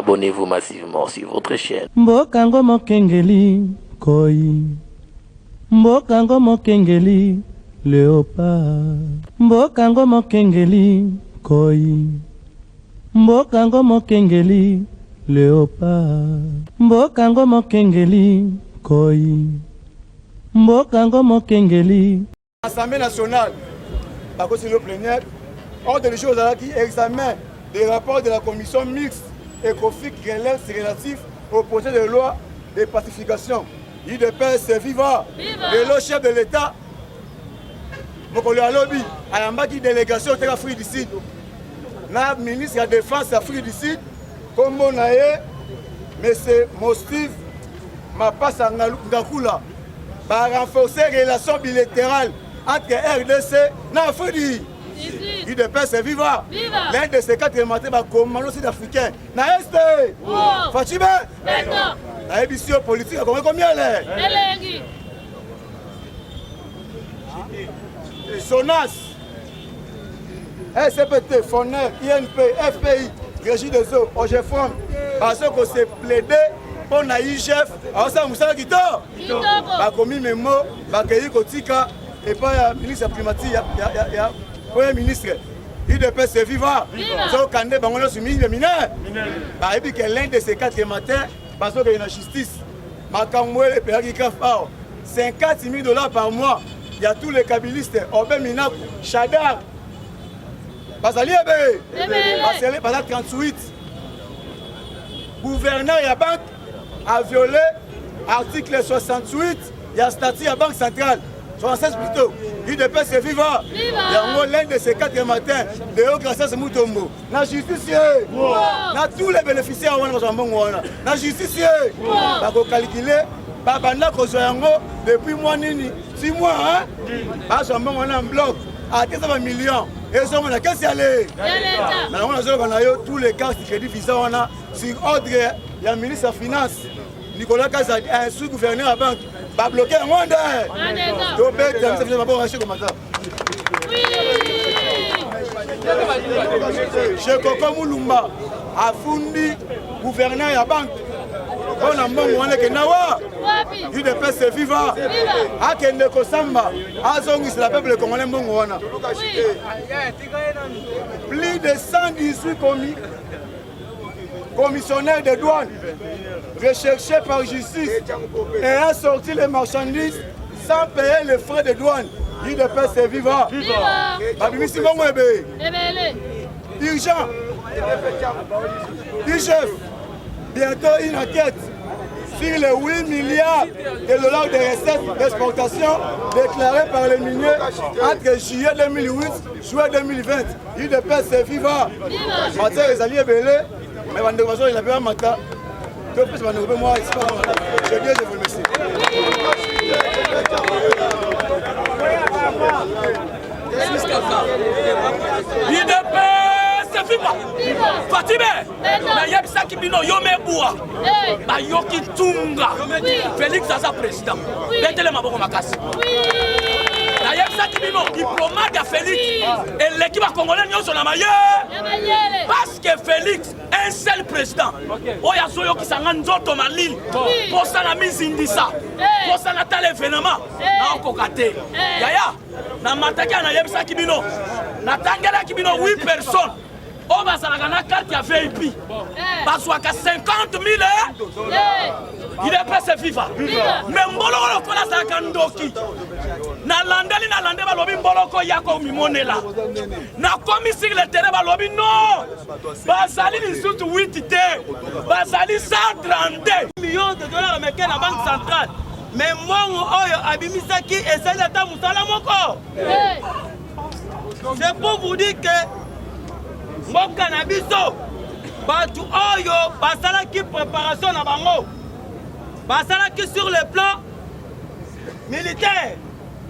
abonnez-vous massivement sur votre chaîne. Mbokango mokengeli koi, mbokango mokengeli léopard, mbokango mokengeli koi, mbokango mokengeli léopard, mbokango mokengeli koi, mbokango mokengeli. Assemblée nationale, par contre, c'est le plénière, ordre des choses qui examen des rapports de la commission mixte ECOFIC relatif au projet de loi de pacification. UDPS viva, le chef de l'État, Mokolo Alobi, Ayambaki délégation de l'Afrique du Sud, la ministre de la Défense de l'Afrique du Sud, comme on a M. Mostif, Mapasa Ngakula, pour renforcer les relations bilatérales entre RDC et l'Afrique du Sud. UDPS viva. L'un de ces 4 matins va commander sud-africain. Na Est. Fatime. La émission politique a combien elle est? SONAS, SPT, FONER, INP, FPI, Régie des eaux, OGFOM, parce que c'est plaidé pour l'IGF, alors ça, Moussa Guito, va commis mes mots, va cueillir Kotika, et pas le ministre primatique, il y a Premier ministre. UDPS vivant, so Kandé Bangono soumis les mineurs. Bah, et puis que l'un de ces 4 matins, parce qu'il y a une justice, Makamoué et Péagikaf, 50 000 $ par mois. Il y a tous les kabylistes, Obé Minakou, Chadar, Basali Ebe, Basali 38. Gouverneur et la banque a violé article 68, il y a statut à la Banque centrale. 76 plutôt. UDPS est vivant. Il y a l'un de ces 4 matins de haut grâce à ce Moutombo. La justice, na tous les bénéficiaires, la justice, va calculer, depuis mois 6 mois, on a un bloc à 15 millions. Et on a qu'est-ce qu'il y a tous les cas de crédit visa, on a sur ordre, il y a le ministre des Finances, Nicolas Kaza, un sous-gouverneur à la banque. Va bloquer un monde. Chez Koko Moulumba, a fourni gouverneur et la banque. On a bon on est Nawa. UDPS vivant. A Kendeko Samba. A Zongis la peuple congolais bon on a. Plus de 118 commissionnaires de douane recherchés par justice et a sorti les marchandises sans payer les frais de douane. UDPS vivant. Urgent. UGF. Bientôt une enquête sur les 8 milliards de $ de recettes d'exportation déclarées par les miniers entre juillet 2008 et juillet 2020. UDPS vivant. Matin, les alliés belés. Mais il a fait un matin. Je dis, je vous remercie. UDPS viva. Fatime. Na yebisa kibino yome bua. Ba yoki tunga. Félix Aza président. Betele maboko makasi. Na yebisa kibino diplomate ya Félix et l'équipe congolaise nyonso na maye. Parce que Félix un seul président. Oya soyo ki sanga nzoto malili. Pour ça na mizindisa. Pour ça na tal événement. Na okokate. Yaya na mataka na yebisa kibino. Na tangela kibino 8 personnes. On va s'en la carte à VIP. Parce qu'il y a 50 000. Il est pressé FIFA. Mais Mbolo kola sa kandoki. Na landeli na lande ba lobi Mbolo ko yako mimonela. Na komi sur le terrain ba lobi non. Basali ni surtout 8 té. Basali 132 millions de $ américains à la Banque centrale. Mais moi oyo abimisaki esali ata musala moko. C'est pour vous dire que Mboka na biso batu oyo basalaki préparation na bango basalaki sur le plan militaire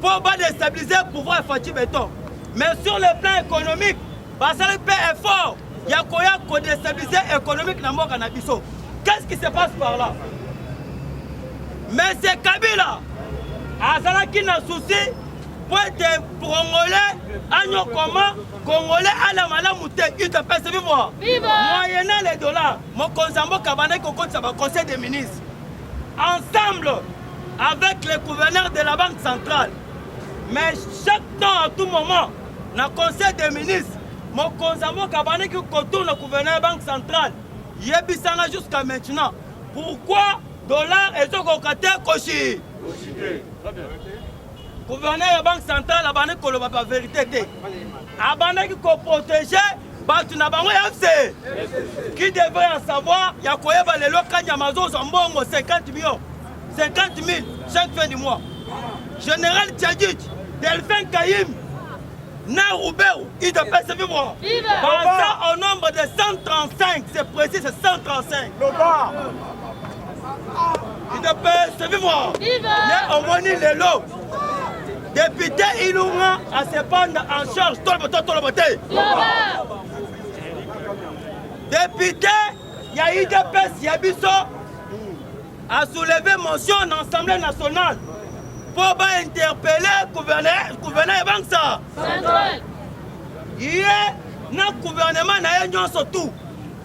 pour déstabiliser le pouvoir Fati Beton, mais sur le plan économique basalaki peu effort ya koya déstabiliser économique na mboka na biso. Qu'est-ce qui se passe par là? Mais c'est Kabila azalaki na souci pour être congolais, agno comment congolais à la malade mouté, il te passe vivre. Moyennant les dollars, mon consambo cabane qui compte sur le conseil des ministres. Ensemble, avec les gouverneurs de la Banque centrale. Mais chaque temps, à tout moment, dans le conseil des ministres, mon consambo cabane qui contourne le gouverneur de la Banque centrale. Yebisanga jusqu'à maintenant. Pourquoi dollar et Zokokate Koshi? Gouverneur de la Banque centrale a banné que la vérité. A banné qu'il faut protéger qui devrait en savoir, il y a quoi les locaux Amazon Zambongo 50 millions, 50 000 chaque fin du mois. Général Tchadjit, Delphin Kaïm, Naroubeu, il te passe vivre. Passant au nombre de 135, c'est précis, c'est 135. Il te passe vivre. Il y a au moins les lots. Député Ilunga à se prendre en charge tout le beauté. Député, il y a IDPS, Yabiso a soulevé motion dans l'Assemblée nationale pour interpeller le gouverneur Bansa. Il y a un gouvernement surtout.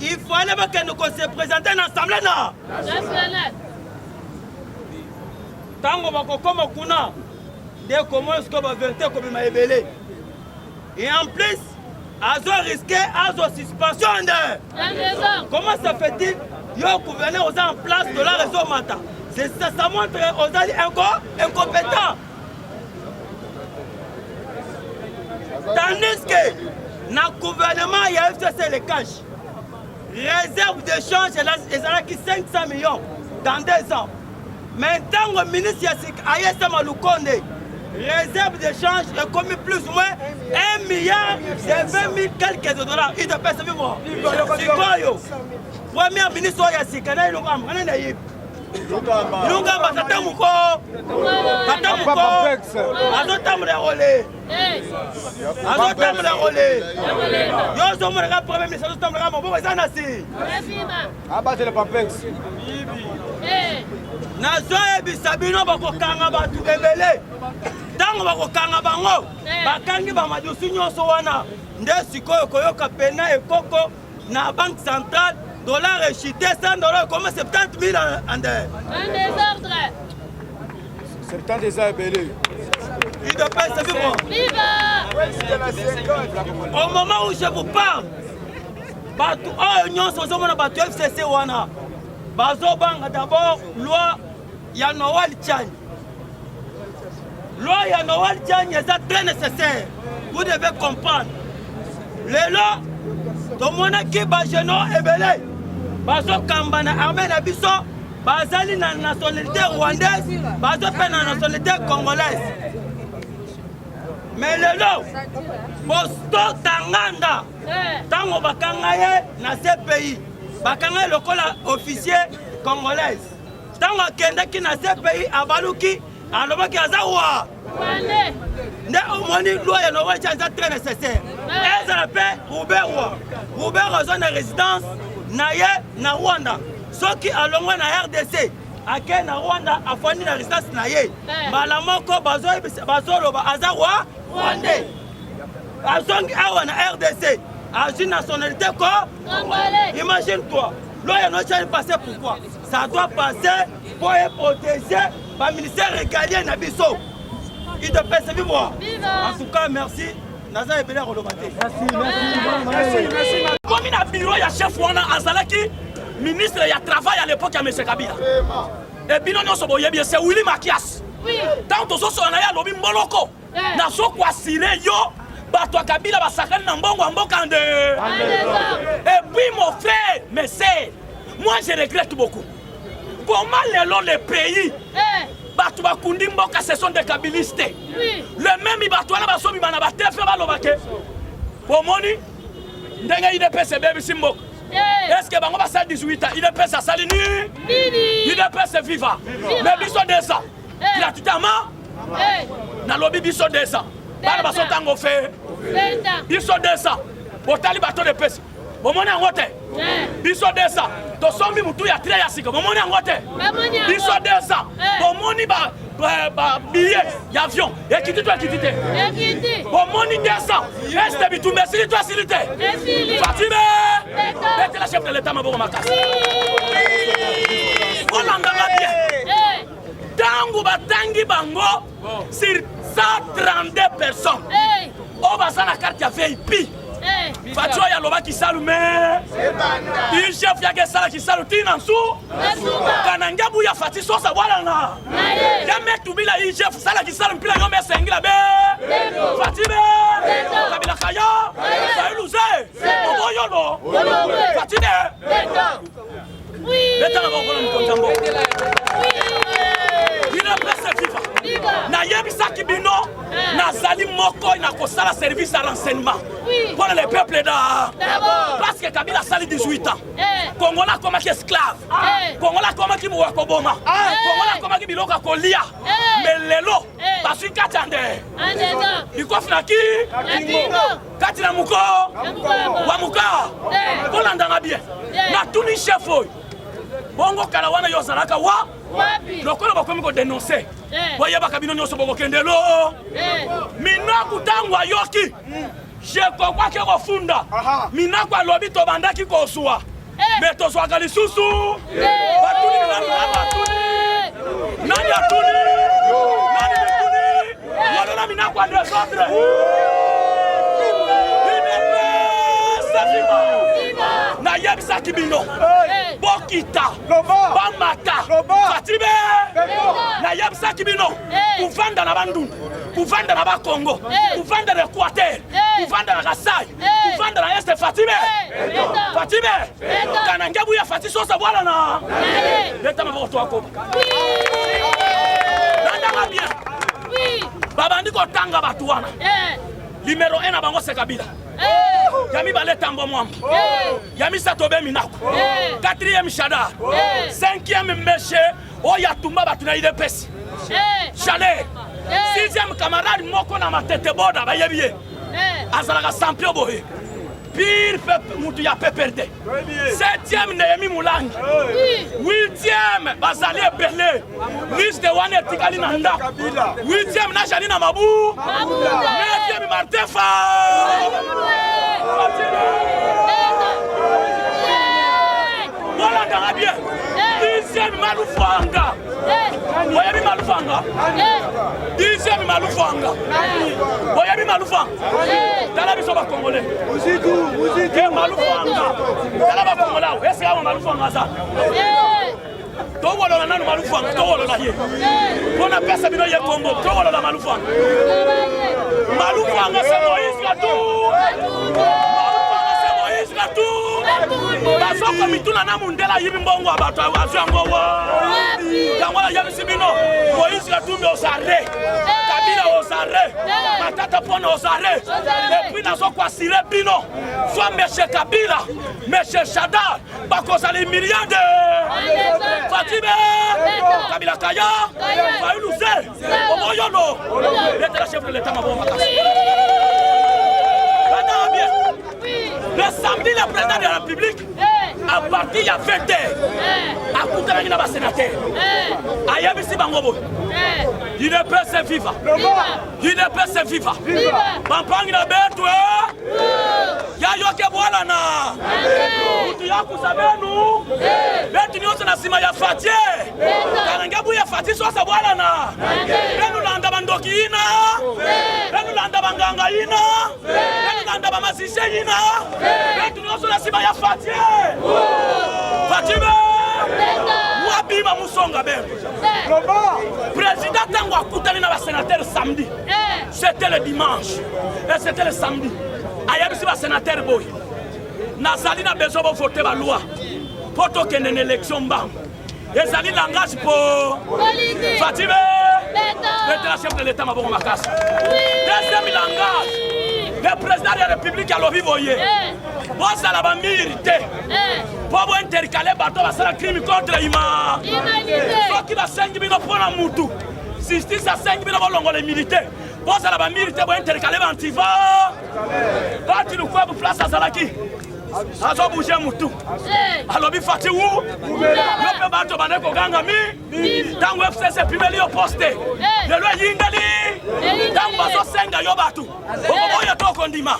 Il fallait que nous se présenter dans l'Assemblée nationale. Tango bakokoma kuna de comment est-ce que la vérité comme m'a révélé. Et en plus, Azo risqué, Azo suspension de. Comment ça fait-il? Yo gouverneur aux en place de la réseau Mata. Ça montre aux alliés encore incompétents. Tandis que dans le gouvernement, il y a FCC les cash. Réserve d'échange, il y a 500 millions dans 2 ans. Maintenant, le ministre Ayesa Maloukonde, réserve d'échange est commis plus ou moins 1 milliard et 20 000 quelques dollars. Il te passe vivre. C'est quoi yo? Premier ministre Yasikana, il Ilunga Tatamuko, Azotam le relais. Azotam le relais. Yo sommes le premier ministre, Azotam le relais. Bon, ça n'a pas. Abattre le Pampex. Nazo ebisabino bakokanga batu ebele. Tango bakokanga bango. Bakangi ba madusu nyonso wana. Nde sikoyo koyoka pena ekoko na banque centrale. Dollar est chité, 100 $, comment 70 000 en dehors. Un désordre. 70 ans belé. Il doit pas se vivre. Au moment où je vous parle, l'Union sociale FCC wana. Bazobanga d'abord loi ya Noël Tchani. Loi ya Noël Tchani est très nécessaire. Vous devez comprendre. Les lois, tout le monde qui est géno et belé. Bazo kambana armée na biso bazali na nationalité rwandaise bazo pe na nationalité congolaise mais le lo posto tanganda tango bakanga na ce pays bakanga lokola officier congolaise tango kende ki na ce pays abaluki alobaki azawa ne omoni loi ya Noël est très nécessaire et ça l'appelle Robert zone de résidence naye na Rwanda soki alongwa na RDC ake na Rwanda afani na résidence naye mbala moko bazoloba azawa Rwandais azongi awa na RDC aji nationalité congolais. Imagine-toi, loi ne doit passer pourquoi? Ça doit passer pour protéger le ministère régalien na biso. Il te passe vivre. En tout cas, merci. Naza Ebele Rolobate. Merci. Comme il a bureau, il y a chef Wana Azalaki, ministre il y a travail à l'époque à M. Kabila. Et puis non, c'est Willy Makias. Tant que ce soit un lobby Moloko, n'a pas quoi cirer yo, bato Kabila va sacrer Nambongo en bokande. Et puis mon frère, mais c'est, moi je regrette beaucoup. Comment les pays bato bakundi mboka ce sont des kabilistes. Le même bato na baso bimana ba tefe ba lobake. Pomoni ndenge il dépêche bébé simbo. Est-ce que bango ba sa 18 ans, il dépêche ça salini? Il dépêche viva. Mais biso desa. Gratuitement. Na lobby biso desa. Bana baso tango fait. Biso desa. Botali bato de pesa. bomoni yango te biso 200 tosombi mutu ya tria ya sika bomoni yango te biso 200 bomoni billet y'avion ekiti to ekiti te bomoni 200 este bitumba esili to esili te Fatime bete la chef de l'état maboko makasi olandanga bien tangu batangi bango sur 132 personnes o baza na carte ya VIP Fatio ya loba kisalu me il chef ya gesala kisalu tina nsu kananga buya fati sosa wala na ya metubila il chef sala kisalu mpila ngombe sengila be Fatime kabila kaya sailuze oboyono Fatine oui beta na bokolo mkontambo ina presse viva na yebisaki bino nazali moko na kosala service à renseignement pour les peuples d'abord parce que Kabila sali 18 ans Kongola comme esclave Kongola comme ki muwa koboma Kongola comme ki biloka kolia mais lelo basui katande ikofi na ki kati na muko wa muka kolanda bien na tuni chef oyo bongo kala wana yozalaka wa lokola bakomi ko dénoncer boyeba bino nyonso boko kendelo minaku tangu ayoki je kokwa ke kofunda minaku alobi to bandaki kosua mais tozwaka lisusu batuni nani atuni wana minaku a desordre na yebisaki bino bokita bamata Fatime na yebisaki bino kuvanda na bandundu kuvanda na bakongo kuvanda na Equateur kuvanda na Kasai kuvanda na Este Fatime kana ngabu ya Fati sosa bwala na leta maboko twako nanda bien babandi ko tanga batu wana numéro 1 na bango se Kabila Yami baleta mbomwambo Yami satobe minako 4e Shadar 5e Meshe Oya tumba batuna ide pesi Chalet 6e camarade moko na matete boda bayebie azalaka champion boye pire mutu ya peperde 7e Nehemi Mulangi 8e bazali ebele liste de wane tikali na nda 8e na jali na mabu 9e Martefa voilà dans bien 10e Malufanga oyebi Malufanga 10e Malufanga oyebi Malufanga tala biso ba congolais muzidu Malufanga tala ba congolais est-ce que Malufanga ça towolo na nanu Malufanga towolo na ye pona pesa bino ye kombo towolo na Malufanga c'est Moïse Bazoko mituna na mundela yibi mbongo abatu azango wa Yangola yabisi bino Moïse Katumbi osare Kabila osare Matata Pona osare et puis nazo kwa sire bino soit Monsieur Kabila Monsieur Shadar bakozali millions de Fatime Kabila Kaya Failuze Omoyono était la chef de l'état maboko makasi le samedi, le président de la République a parti il y a 20 heures. A coûté la sénateur. A Yabisi Bangobo. Il ne peut se vivre. Il ne peut se vivre. Pampang na betu. Ya yoke boalana. Tu ya kusabenu. Betu nyoso na sima ya fatie. Karangabu ya fatie so sa boalana. Benu landa bandoki ina. Benu landa banganga ina. Benu landa bamasishe ina. Betu nyoso na sima ya fatie. Fatime. Wabima musonga benu. Président tango akutani na sénateur samedi. C'était le dimanche. Et c'était le samedi. Ayabisi ba sénateur boy. Nazali na besoin de voter la loi. Pour que une élection bam. Et zali langage pour Fatime. Le chef de l'état maboko makasi. Deuxième langage. Le président de la République a l'obi voyer. Bon ça la ba milité. Pour intercaler bateau va faire un crime contre l'humanité. Faut qu'il va 5 000 pour la mutu. 6 à 5 000 pour les militaires. Bon ça la ba milité pour intercaler antiva. Quand tu nous crois pour place à Zalaki. azo bouger mutu alobi fati wu yo pe bato bane ko ganga mi tango FCC pimeli yo poste lelo yingali tango bazo senga yo batu okoboya to kondima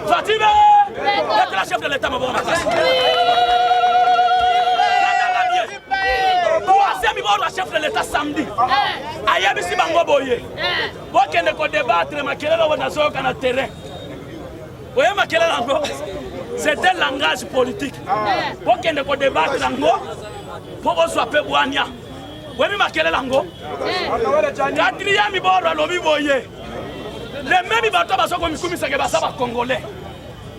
Fatibe est la chef de l'état maboko makasi troisième iboro la chef de l'état samedi ayebisi bango boye bokende ko débattre makelelo wana zoka na terrain oye makelelo ngo c'est un langage politique bokende ko débattre ngo poko swape bwania oye makelelo ngo quatrième iboro alobi boye les mêmes bateaux basoko mikumisa ke basaba congolais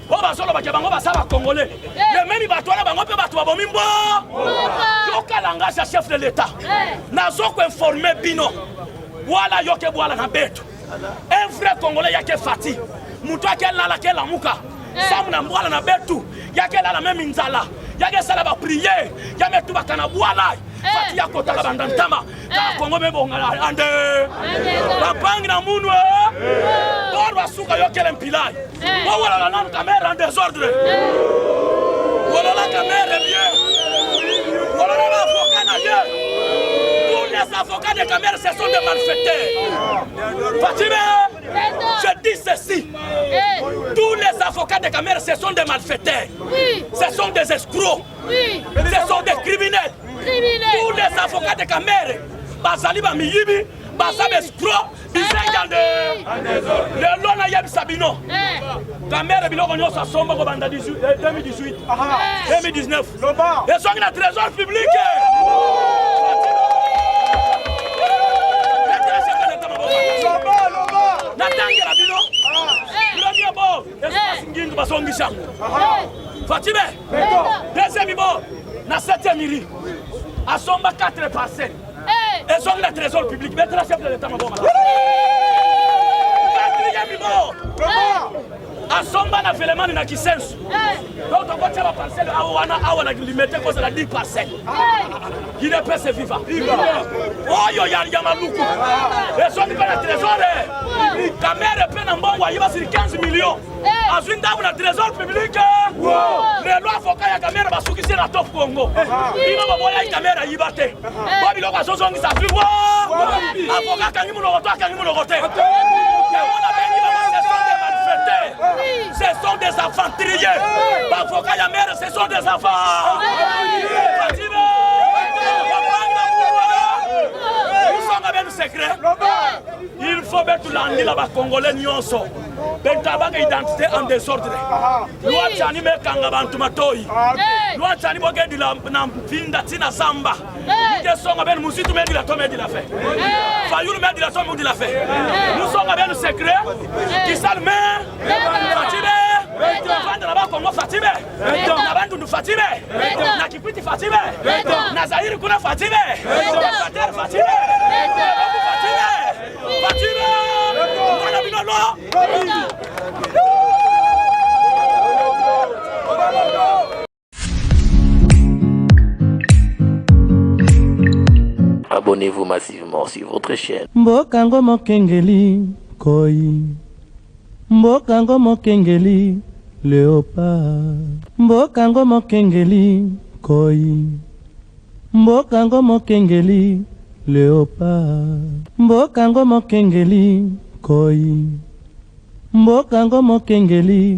o basolo ba ke bango basaba congolais les mêmes bateaux na bango pe bato ba bomimbo yoka langage ya chef de l'état nazoko informer bino wala yoke bwala na betu un vrai congolais yake fati mutu akela ke la muka samu na bwala na betu yake la même nzala yake sala ba prier yame tu bakana bwala fati yakota ka bandantama ka kongo me bonga ande bapangi na munwe borwa suka yokele mpilai wala la nan caméra en désordre wala la caméra bien wala la avocat na bien tous les avocats de caméra ce sont des malfaiteurs Fatime je dis ceci tous les avocats de caméra ce sont des malfaiteurs ce sont des escrocs ce sont des criminels tous les avocats de caméra bazali ba miyibi basabe escroc le lona yeb sabino caméra biloko nyosa somba ko banda 2018 2019 et sont na trésor public natangi la bino premier bo espace ngindu basongisha Fatime deuxième bo na 7e mili asomba 4 parcelles et sont na trésor public mettre la chef de l'état maboma quatrième bo asomba na velemani na kisensu donc on va la parcelle awana limité cause la 10 parcelles il ne peut se vivre oh yo ya maluku et sont na trésor caméra pe na mbongo yiba sur 15 millions azwinda na trésor public le loi avocat ya caméra basukisi na top Congo ino baboya caméra yibate ba biloko azozongi sa vivre avocat kangi mulokote ce sont des aventuriers. Avocat ya mère, ce sont des enfants. Nous sommes avec le secret. Il faut mettre l'année là-bas, Congolais nyonso. Bentabaka identité en désordre. Loi tchani me kanga bantu matoi. Loi tchani boge di la nampinda tina samba. Nous sommes avec musitu me di la tome di la fait. Fayulu me di la tome di la fait. Nous sommes avec le secret. Qui salme. Fatime. Vanda là-bas Congo Fatime. Na bantu Fatime. Na Kipiti Fatime. Na Zaire kuna Fatime. Fatime. Fatime. Fatime. Mwana binolo. Abonnez-vous massivement sur votre chaîne. Mbokango mokengeli koi. Mbokango mokengeli léopard. Mbokango mokengeli koi. Mbokango mokengeli léopard. Mbokango mokengeli koi. Mbokango mokengeli